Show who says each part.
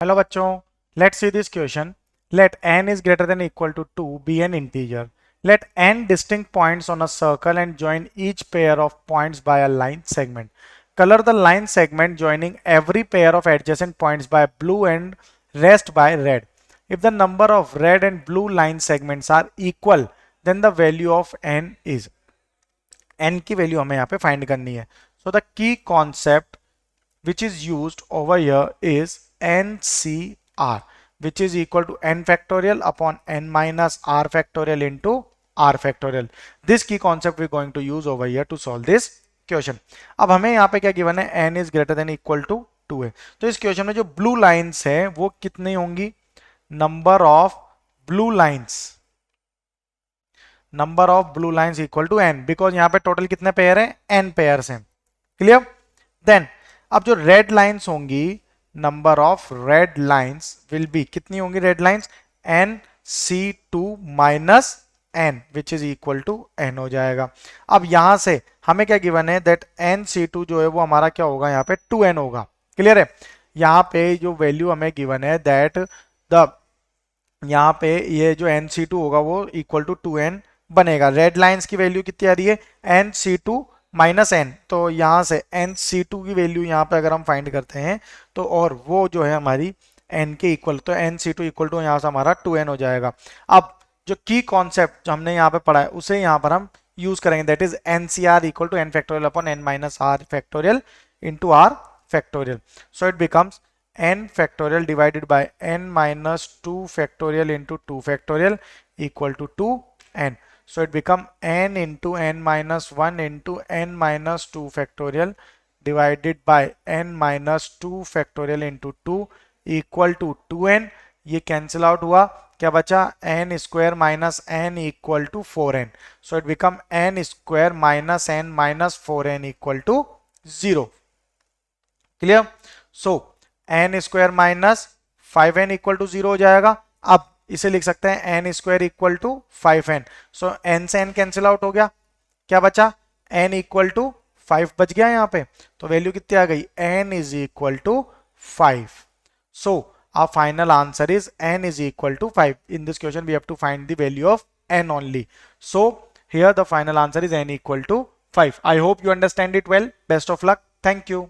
Speaker 1: Hello bachcho, let's see this question. Let n is greater than or equal to 2 be an integer. Let n distinct points on a circle and join each pair of points by a line segment. Color the line segment joining every pair of adjacent points by blue and rest by red. If the number of red and blue line segments are equal, then the value of n is. n की value हमें यहाँ पे find करनी है. So the key concept which is used over here is NCR, which is equal to n factorial upon n minus r factorial into r factorial. This key concept we're going to use over here to solve this question. अब हमें यहाँ पे क्या given है, n is greater than equal to 2 है. तो इस question में जो ब्लू लाइंस है वो कितनी होंगी, number of blue lines, number of blue lines equal to n, because यहाँ पे टोटल कितने पेयर हैं, n पेयर्स हैं. क्लियर. देन अब जो रेड लाइंस होंगी, number of red lines will be, कितनी होंगी red lines, NC2 minus n which is equal to n हो जाएगा. अब यहां से हमें क्या गिवन है, दैट NC2 जो है वो हमारा क्या होगा, यहाँ पे 2n होगा. क्लियर है. यहाँ पे जो वैल्यू हमें गिवन है दैट द, यहाँ पे ये जो NC2 होगा वो इक्वल टू 2n बनेगा. रेड लाइंस की वैल्यू कितनी आ रही है, NC2 माइनस n. तो यहां से NC2 की वैल्यू यहाँ पे अगर हम फाइंड करते हैं तो, और वो जो है हमारी n के इक्वल, तो NC2 इक्वल टू यहाँ से हमारा 2n हो जाएगा. अब जो की कॉन्सेप्ट जो हमने यहाँ पे पढ़ा है उसे यहाँ पर हम यूज करेंगे, that is NCR equal to n factorial upon n minus r factorial into r factorial. So it becomes n factorial divided by n minus 2 factorial into 2 factorial equal to 2n. So it become n into n minus 1 into n minus 2 factorial divided by n minus 2 factorial into 2 equal to 2n. ये cancel out हुआ, क्या बचा, n square minus n equal to 4n. So it become n square minus n minus 4n equal to 0. Clear? So n square minus 5n equal to 0 हो जाएगा. अब इसे लिख सकते हैं n square equal to 5n. So n से n cancel out हो गया, क्या बचा, n इक्वल टू 5 बच गया यहाँ पे. तो वैल्यू कितनी आ गई, n is equal to 5. So our final answer is n is equal to 5. In this question we have to find the value of n only. So here the final answer is n equal to 5. I hope you understand it well. Best of luck. Thank you.